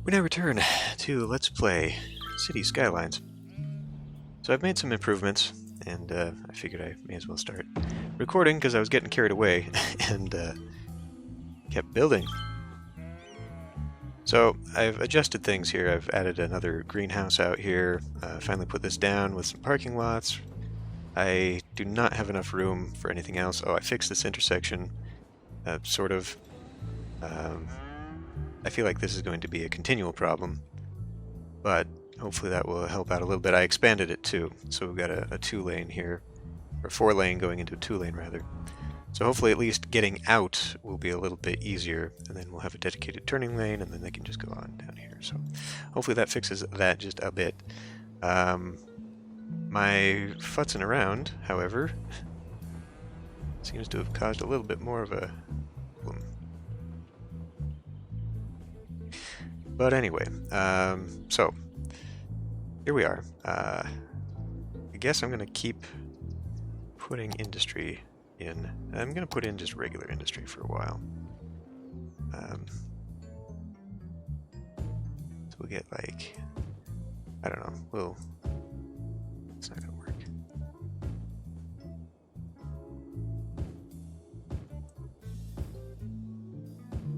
We now return to Let's Play City Skylines. So I've made some improvements, and I figured I may as well start recording because I was getting carried away and kept building. So I've adjusted things here. I've added another greenhouse out here, finally put this down with some parking lots. I do not have enough room for anything else. Oh, I fixed this intersection, sort of. I feel like this is going to be a continual problem, but hopefully that will help out a little bit. I expanded it too, so we've got a 2-lane here, or 4-lane going into a 2-lane rather. So hopefully at least getting out will be a little bit easier, and then we'll have a dedicated turning lane, and then they can just go on down here. So hopefully that fixes that just a bit. My futzing around, however, seems to have caused a little bit more of a problem. But anyway, so here we are. I guess I'm going to keep putting industry in. I'm going to put in just regular industry for a while. So we'll get like, I don't know, it's not going to work.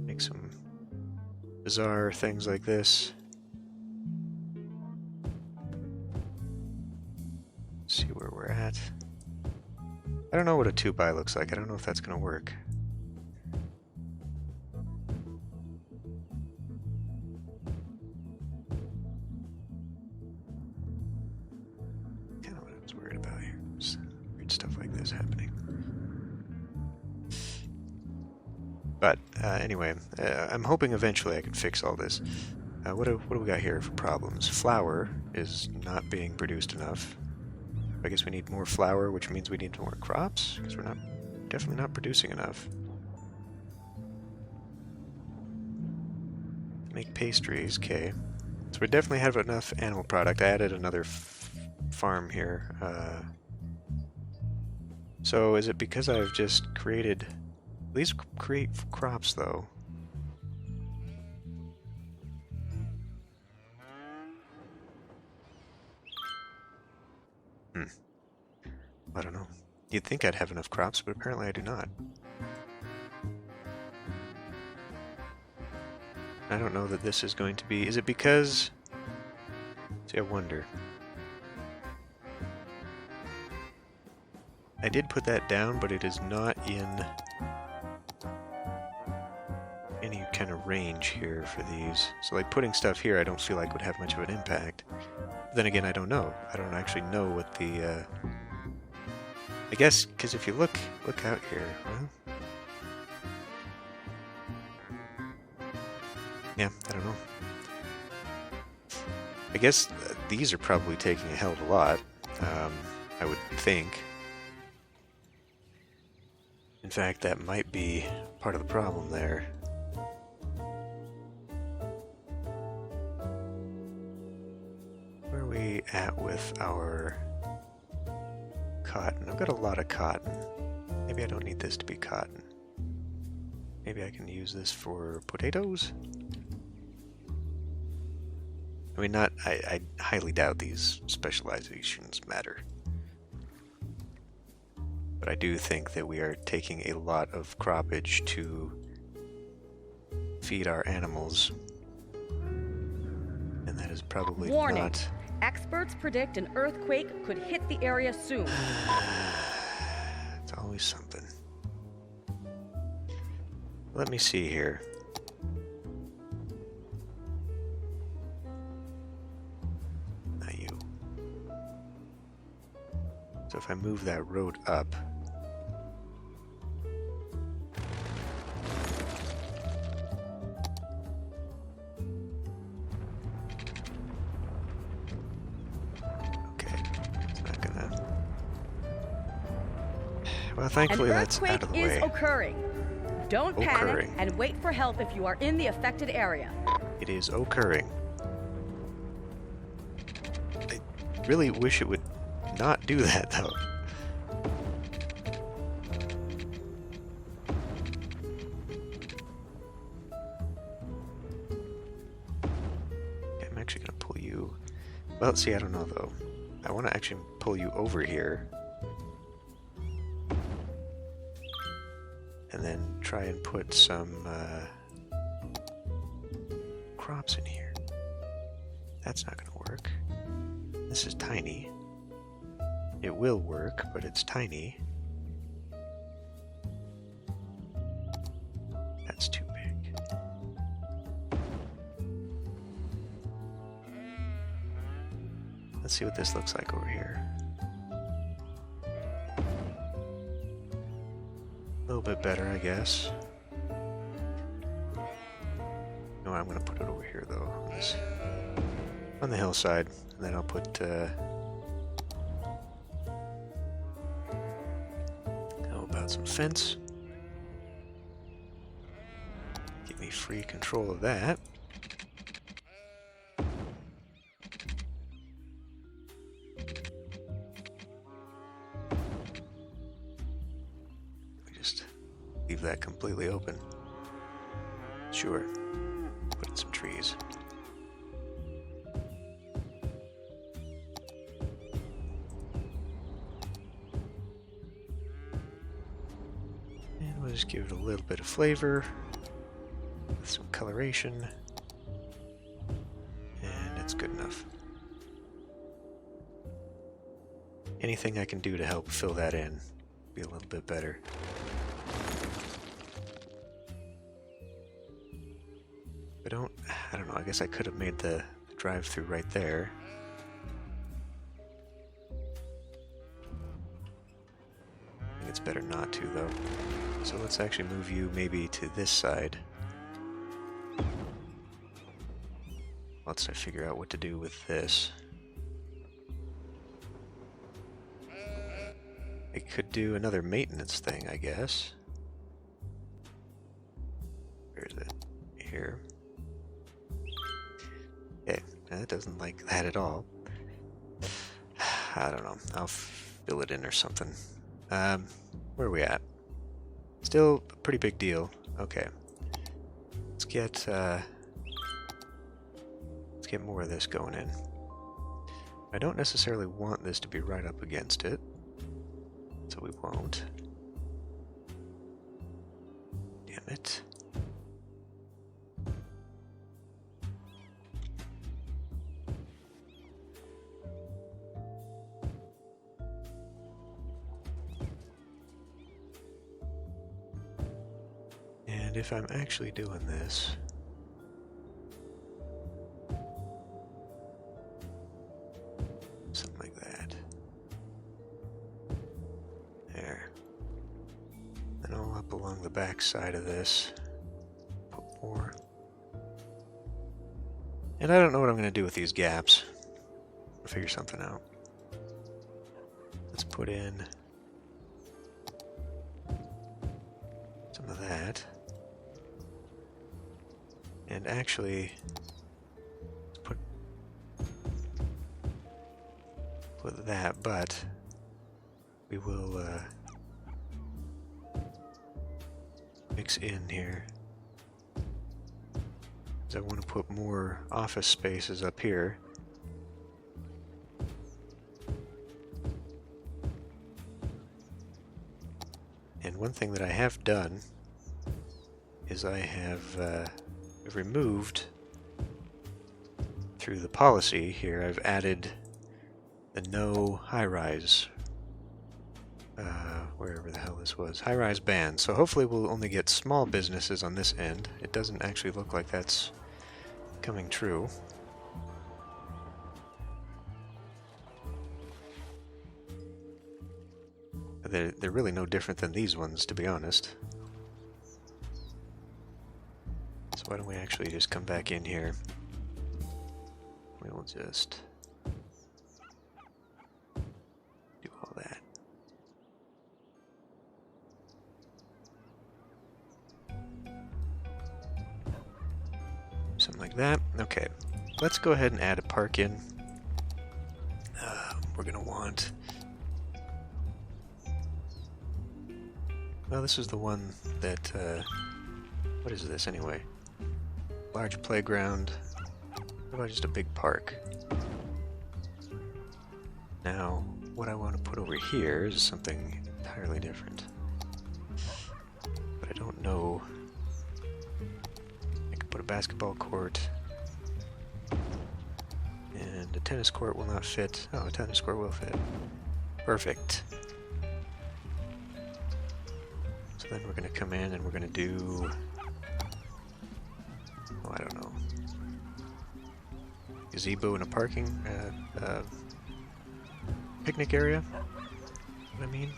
Make some bizarre things like this. Let's see where we're at. I don't know what a 2x looks like. I don't know if that's going to work. Kind of what I was worried about here. There's weird stuff like this happening. But anyway, I'm hoping eventually I can fix all this. What do we got here for problems? Flour is not being produced enough. I guess we need more flour, which means we need more crops, because we're definitely not producing enough. Make pastries, okay. So we definitely have enough animal product. I added another farm here. So is it because I've just created... These create crops, though. I don't know. You'd think I'd have enough crops, but apparently I do not. I don't know that this is going to be... Is it because... See, I wonder. I did put that down, but it is not in any kind of range here for these. So like putting stuff here I don't feel like would have much of an impact. But then again, I don't know. I don't actually know what the... I guess, because if you look out here, well... Yeah, I don't know. I guess these are probably taking a hell of a lot, I would think. In fact, that might be part of the problem there. Where are we at with our cotton? I've got a lot of cotton. Maybe I don't need this to be cotton. Maybe I can use this for potatoes? I mean, I highly doubt these specializations matter. But I do think that we are taking a lot of croppage to feed our animals. And that is probably Warning. not... Experts predict an earthquake could hit the area soon. It's always something. Let me see here. Not you. So if I move that road up... Well, thankfully that's out of the way. An earthquake is occurring. Don't panic and wait for help if you are in the affected area. It is occurring. I really wish it would not do that, though. Well, see, I don't know though. I want to actually pull you over here. And then try and put some crops in here. That's not going to work. This is tiny. It will work, but it's tiny. That's too big. Let's see what this looks like over here. A little bit better, I guess. No, I'm going to put it over here, though. On the hillside. And then I'll put... how about some fence? Give me free control of that. Leave that completely open. Sure. Put in some trees. And we'll just give it a little bit of flavor with some coloration. And it's good enough. Anything I can do to help fill that in be a little bit better. I don't know, I guess I could have made the drive-through right there. I think it's better not to, though. So let's actually move you maybe to this side. Once I figure out what to do with this. I could do another maintenance thing, I guess. Where is it? Here. Okay, that doesn't like that at all. I don't know. I'll fill it in or something. Where are we at? Still a pretty big deal. Okay. Let's get more of this going in. I don't necessarily want this to be right up against it, so we won't. Damn it. And if I'm actually doing this, something like that. There. Then all up along the back side of this. Put more. And I don't know what I'm going to do with these gaps. I'll figure something out. Let's put in some of that. And actually, put that, but we will mix in here. Because I want to put more office spaces up here. And one thing that I have done is I have removed, through the policy here, I've added the no high-rise, wherever the hell this was, high-rise ban. So hopefully we'll only get small businesses on this end. It doesn't actually look like that's coming true. They're really no different than these ones, to be honest. So why don't we actually just come back in here? We will just do all that. Something like that. Okay, let's go ahead and add a park in. We're gonna want... Well, this is the one that... what is this anyway? Large playground. What about just a big park? Now, what I want to put over here is something entirely different. But I don't know. I could put a basketball court. And a tennis court will not fit. Oh, a tennis court will fit. Perfect. So then we're going to come in and we're going to do... Oh, I don't know. Gazebo and a parking... picnic area? What I mean?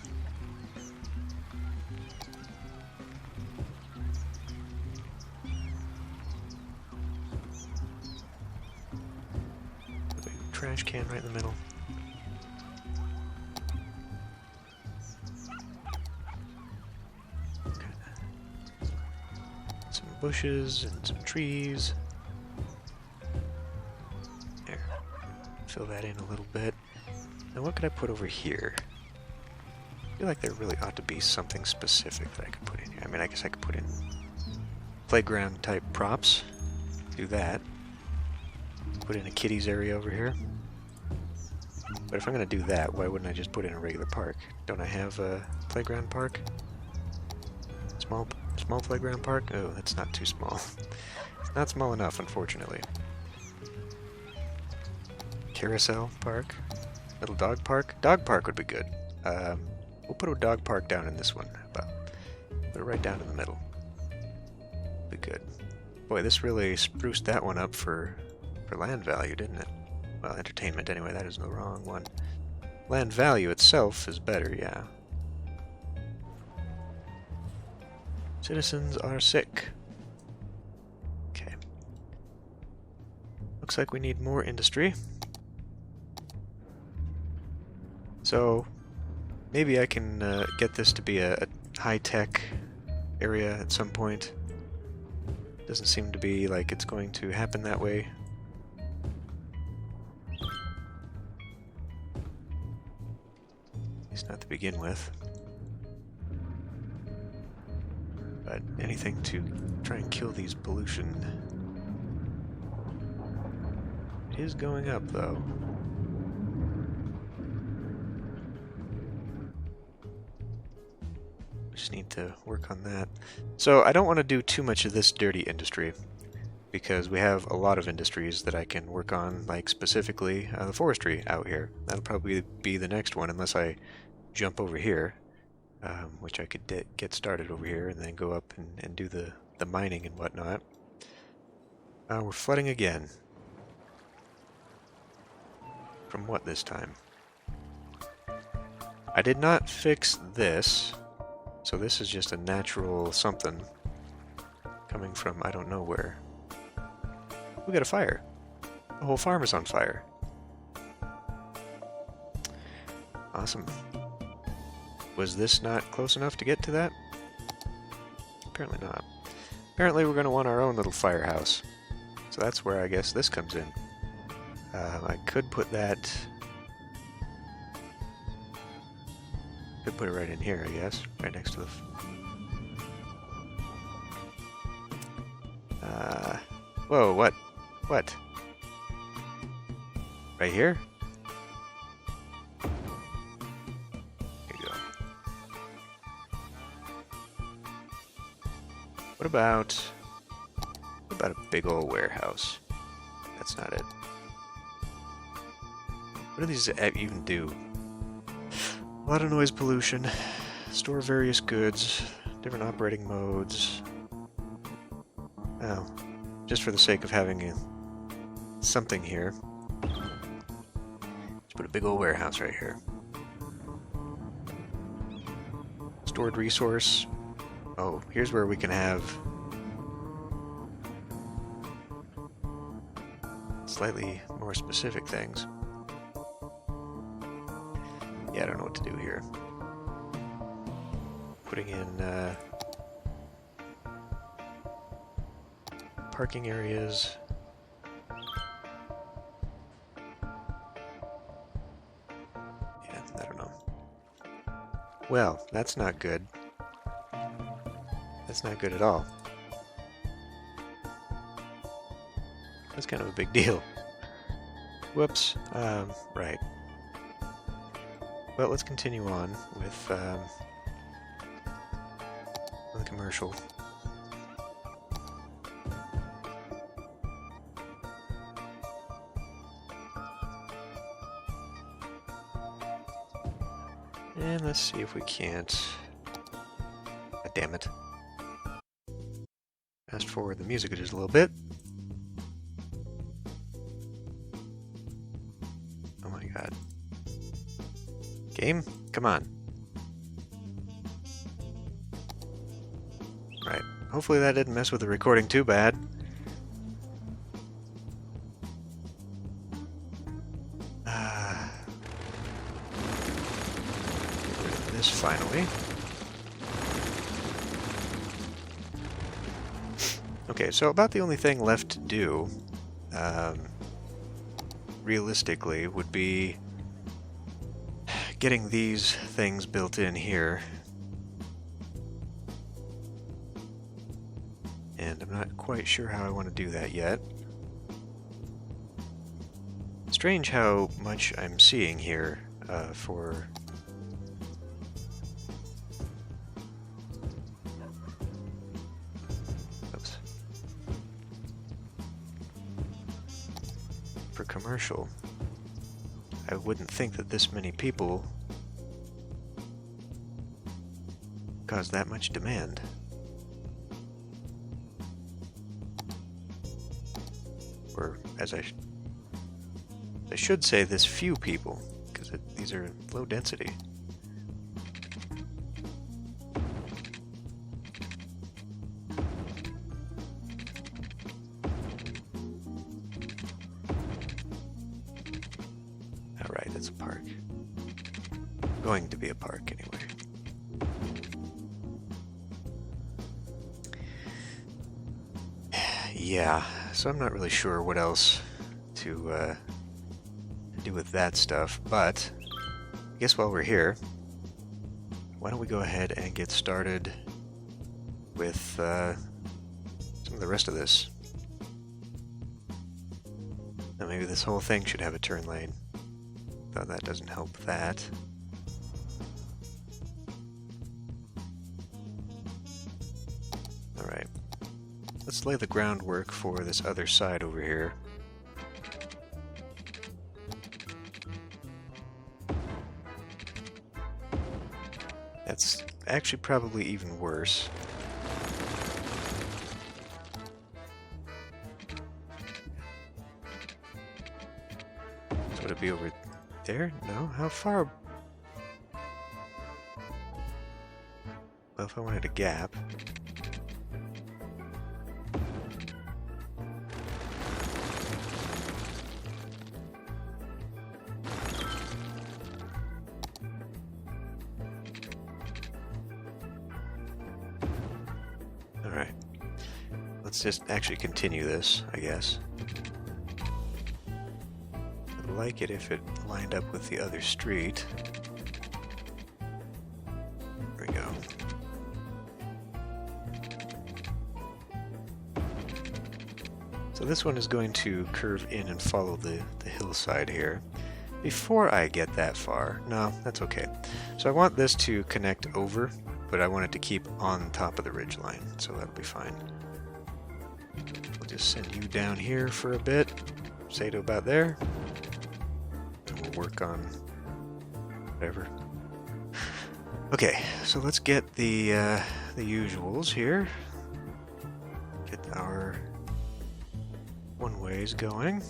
Trash can right in the middle. Okay. Some bushes and some trees. There. Fill that in a little bit. Now what could I put over here? I feel like there really ought to be something specific that I could put in here. I mean, I guess I could put in playground type props. Do that. Put in a kiddies area over here. But if I'm going to do that, why wouldn't I just put in a regular park? Don't I have a playground park? Small playground park? Oh, that's not too small. It's not small enough, unfortunately. Carousel park? Little dog park? Dog park would be good. We'll put a dog park down in this one. Put it right down in the middle. Be good. Boy, this really spruced that one up for land value, didn't it? Well, entertainment anyway, that is the wrong one. Land value itself is better, yeah. Citizens are sick. Okay. Looks like we need more industry. So, maybe I can get this to be a high-tech area at some point. Doesn't seem to be like it's going to happen that way. At least not to begin with. But anything to try and kill these pollution. It is going up, though. Just need to work on that. So I don't want to do too much of this dirty industry, because we have a lot of industries that I can work on, like specifically the forestry out here. That'll probably be the next one, unless I jump over here, which I could get started over here and then go up and do the mining and whatnot. We're flooding again. From what this time? I did not fix this, so this is just a natural something coming from I don't know where. We got a fire. The whole farm is on fire. Awesome. Was this not close enough to get to that? Apparently not. Apparently we're going to want our own little firehouse. So that's where I guess this comes in. I could put that... Could put it right in here, I guess. Right next to the... Whoa, what? What? Right here? Here you go. What about a big old warehouse? That's not it. What do these even do? A lot of noise pollution. Store various goods. Different operating modes. Oh. Just for the sake of having something here. Let's put a big old warehouse right here. Stored resource. Oh, here's where we can have slightly more specific things. Yeah, I don't know what to do here. Putting in parking areas. Yeah, I don't know. Well, that's not good. That's not good at all. That's kind of a big deal. Whoops. Right. Well, let's continue on with the commercial. And let's see if we can't... God damn it. Fast forward the music just a little bit. Oh my god. Game? Come on. Right. Hopefully that didn't mess with the recording too bad. Get rid of this finally. Okay, so about the only thing left to do, realistically, would be getting these things built in here. And I'm not quite sure how I want to do that yet. Strange how much I'm seeing here for... Oops. For commercial. I wouldn't think that this many people cause that much demand. Or, as I should say, this few people, because these are low density. Alright, that's a park. Going to be a park, anyway. Yeah, so I'm not really sure what else to do with that stuff, but I guess while we're here, why don't we go ahead and get started with some of the rest of this. Now maybe this whole thing should have a turn lane, though that doesn't help that. Alright. Let's lay the groundwork for this other side over here. That's actually probably even worse. So would it be over there? No? How far? Well, if I wanted a gap... Alright, let's just actually continue this, I guess. I'd like it if it lined up with the other street. There we go. So this one is going to curve in and follow the hillside here. Before I get that far, no, that's okay. So I want this to connect over, but I want it to keep on top of the ridge line, so that'll be fine. We'll just send you down here for a bit, say to about there, and we'll work on whatever. Okay, so let's get the usuals here. Get our one-ways going.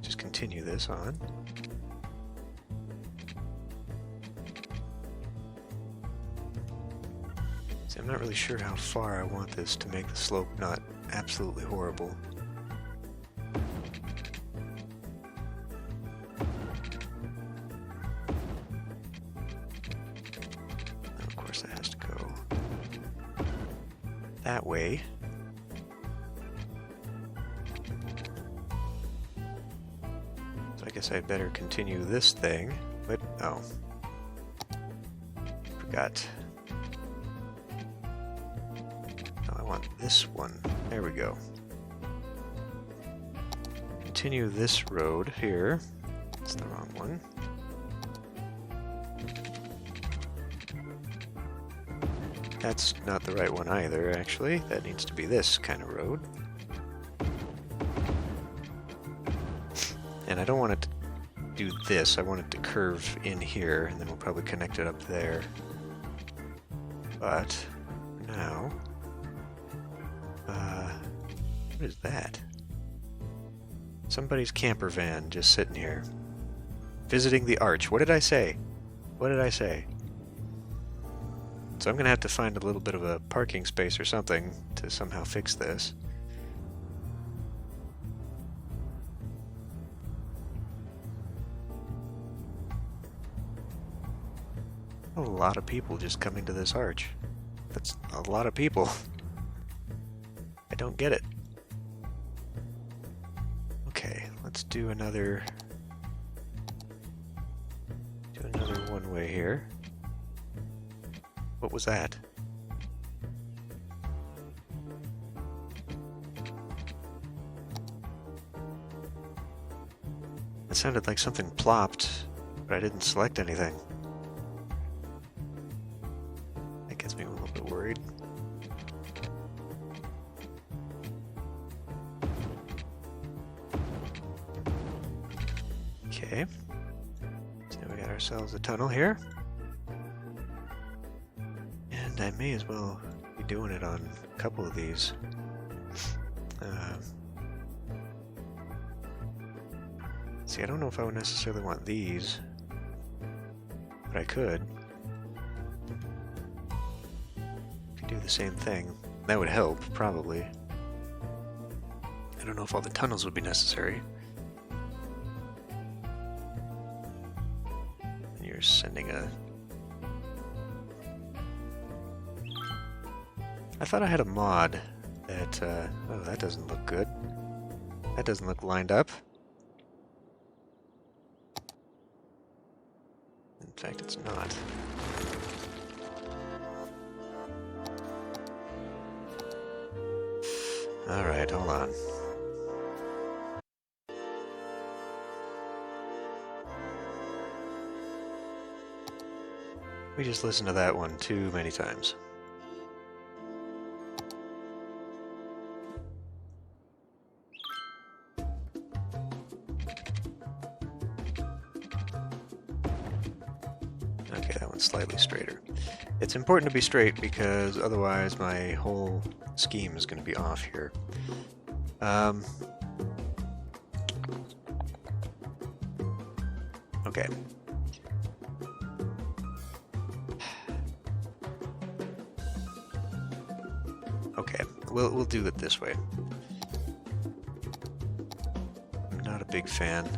Just continue this on. I'm not really sure how far I want this to make the slope not absolutely horrible. And of course that has to go that way. So I guess I'd better continue this thing, but oh. Forgot. This one. There we go. Continue this road here. It's the wrong one. That's not the right one either, actually. That needs to be this kind of road. And I don't want it to do this. I want it to curve in here, and then we'll probably connect it up there. But now, what is that? Somebody's camper van just sitting here, visiting the arch. What did I say? What did I say? So I'm gonna have to find a little bit of a parking space or something to somehow fix this. A lot of people just coming to this arch. That's a lot of people. I don't get it. Okay, let's do another one-way here. What was that? It sounded like something plopped, but I didn't select anything. That gets me a little bit worried. Okay. So we got ourselves a tunnel here. And I may as well be doing it on a couple of these. See, I don't know if I would necessarily want these, but I could. Do the same thing. That would help, probably. I don't know if all the tunnels would be necessary. And you're sending a... I thought I had a mod that, oh, that doesn't look good. That doesn't look lined up. In fact, it's not. Alright, hold on. We just listened to that one too many times. Okay, that one's slightly straighter. It's important to be straight because otherwise my whole scheme is going to be off here. Okay. Okay, we'll do it this way. I'm not a big fan.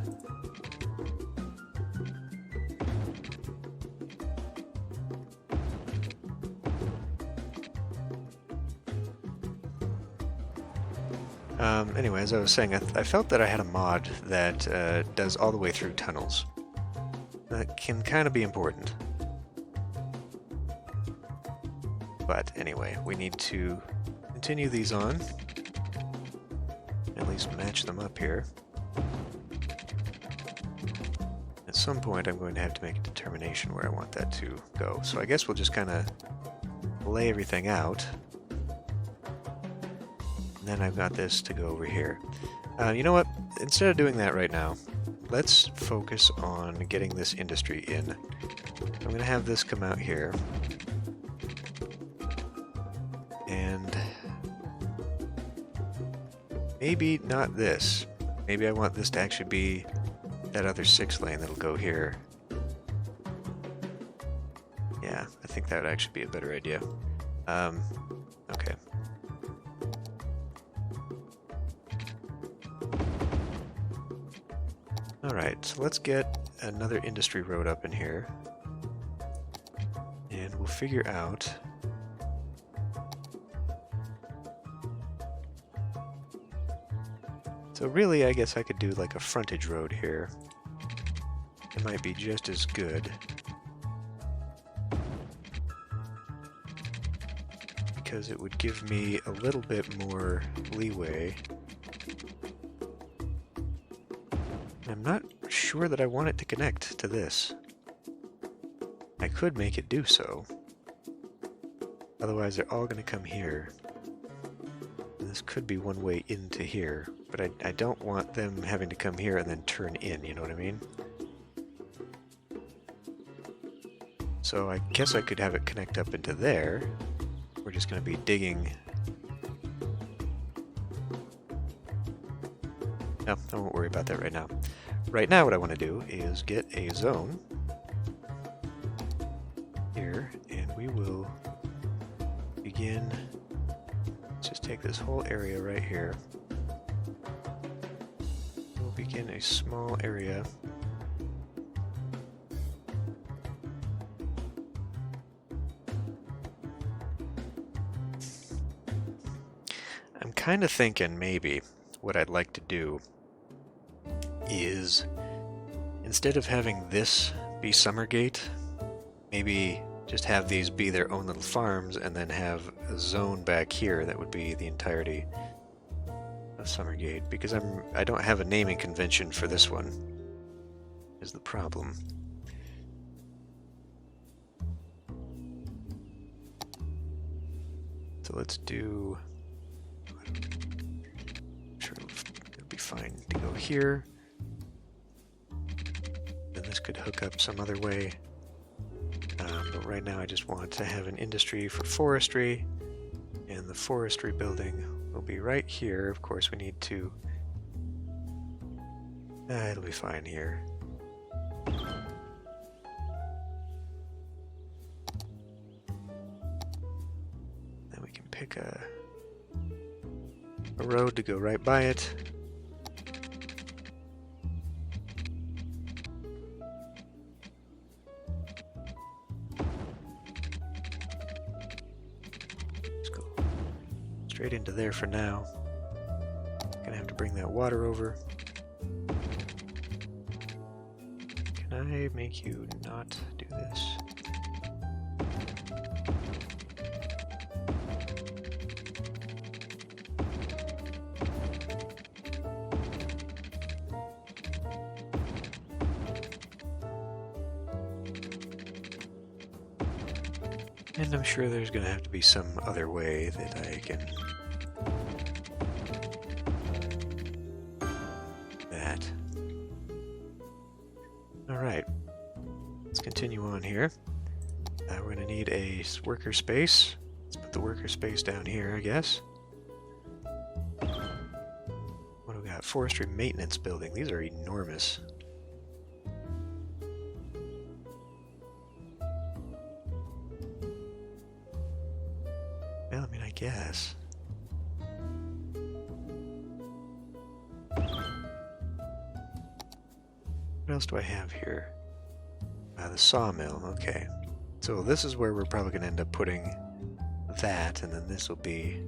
Anyway, as I was saying, I felt that I had a mod that does all the way through tunnels. That can kind of be important. But anyway, we need to continue these on. At least match them up here. At some point, I'm going to have to make a determination where I want that to go. So I guess we'll just kind of lay everything out. And then I've got this to go over here. You know what? Instead of doing that right now, let's focus on getting this industry in. I'm going to have this come out here. And maybe not this. Maybe I want this to actually be that other 6 lane that'll go here. Yeah, I think that would actually be a better idea. Okay. Alright, so let's get another industry road up in here. And we'll figure out... So really, I guess I could do like a frontage road here. It might be just as good. Because it would give me a little bit more leeway. I'm not sure that I want it to connect to this. I could make it do so. Otherwise, they're all going to come here. And this could be one way into here, but I don't want them having to come here and then turn in, you know what I mean? So I guess I could have it connect up into there. We're just going to be digging. No, I won't worry about that right now. Right now what I want to do is get a zone here, and we will begin. Let's just take this whole area right here. We'll begin a small area. I'm kind of thinking maybe what I'd like to do is, instead of having this be Summergate, maybe just have these be their own little farms and then have a zone back here that would be the entirety of Summergate, because I don't have a naming convention for this one, is the problem. So let's do, I'm sure it'll be fine to go here. Then this could hook up some other way. But right now I just want to have an industry for forestry, and the forestry building will be right here. Of course we need to, it'll be fine here. Then we can pick a road to go right by it. Straight into there for now. Gonna have to bring that water over. Can I make you not do this? And I'm sure there's gonna have to be some other way that I can Alright, let's continue on here. We're going to need a worker space. Let's put the worker space down here, I guess. What do we got? Forestry maintenance building. These are enormous. Well, I mean, I guess. What else do I have here? The sawmill, okay. So this is where we're probably going to end up putting that, and then this will be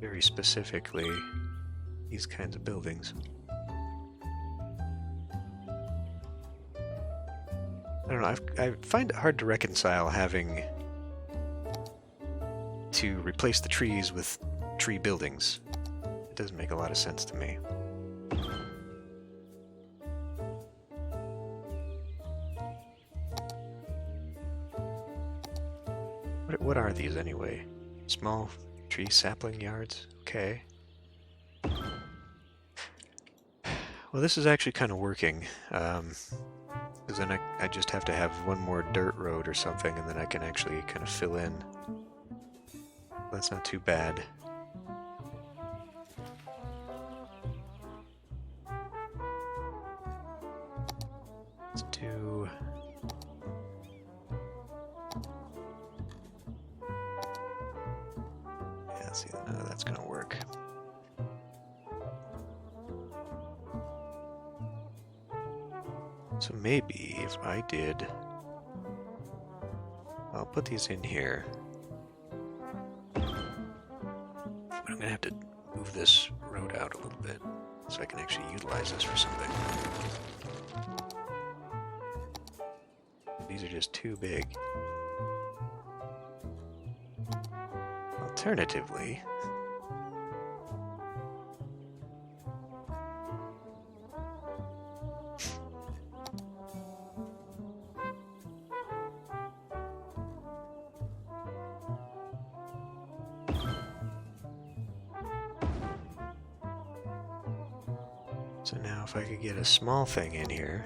very specifically these kinds of buildings. I don't know, I find it hard to reconcile having to replace the trees with tree buildings. It doesn't make a lot of sense to me. What are these anyway? Small tree sapling yards? Okay. Well, this is actually kind of working. Because then I just have to have one more dirt road or something, and then I can actually kind of fill in. That's not too bad. Let's do... yeah, see, that's gonna work. So maybe if I did... I'll put these in here. But I'm gonna have to move this road out a little bit so I can actually utilize this for something. These are just too big. Alternatively, So now if I could get a small thing in here,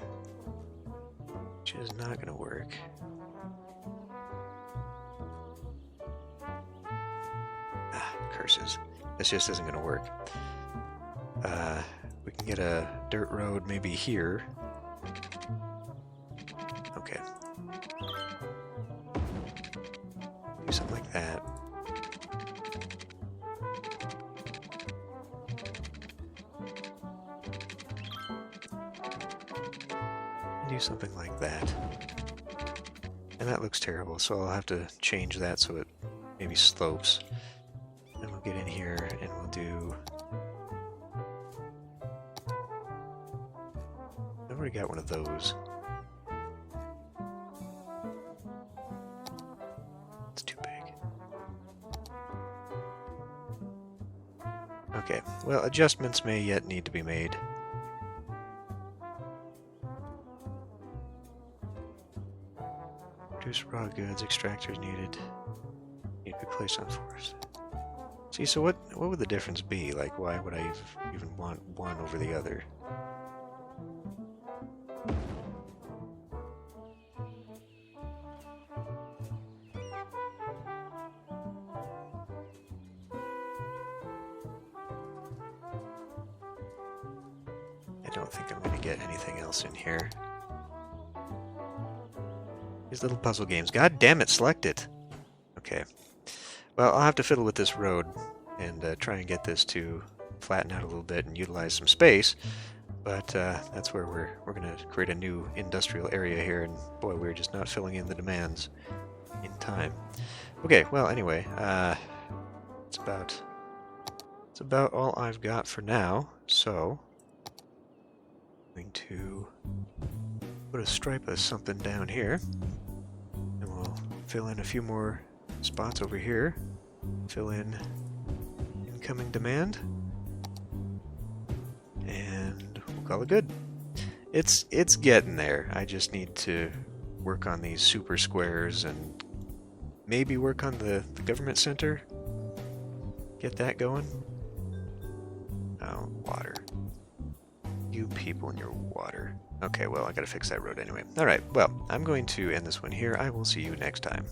which is not going to work. Ah, curses. This just isn't going to work. We can get a dirt road maybe here. Okay. Do something like that. Do something like that. And that looks terrible, so I'll have to change that so it maybe slopes. And we'll get in here and we'll do... I've already got one of those. It's too big. Okay, well, adjustments may yet need to be made. Produce raw goods, extractors needed. Need to be placed on force. See, so what would the difference be? Like, why would I even want one over the other? I don't think I'm going to get anything else in here. These little puzzle games. God damn it, select it. Okay. Well, I'll have to fiddle with this road and try and get this to flatten out a little bit and utilize some space. But that's where we're going to create a new industrial area here, and boy, we're just not filling in the demands in time. Okay, well, anyway, it's about all I've got for now, so I'm going to put a stripe of something down here, and we'll fill in a few more spots over here. Fill in incoming demand, and we'll call it good. It's getting there. I just need to work on these super squares and maybe work on the government center. Get that going. Oh, water. You people and your water. Okay, well, I gotta fix that road anyway. Alright, well, I'm going to end this one here. I will see you next time.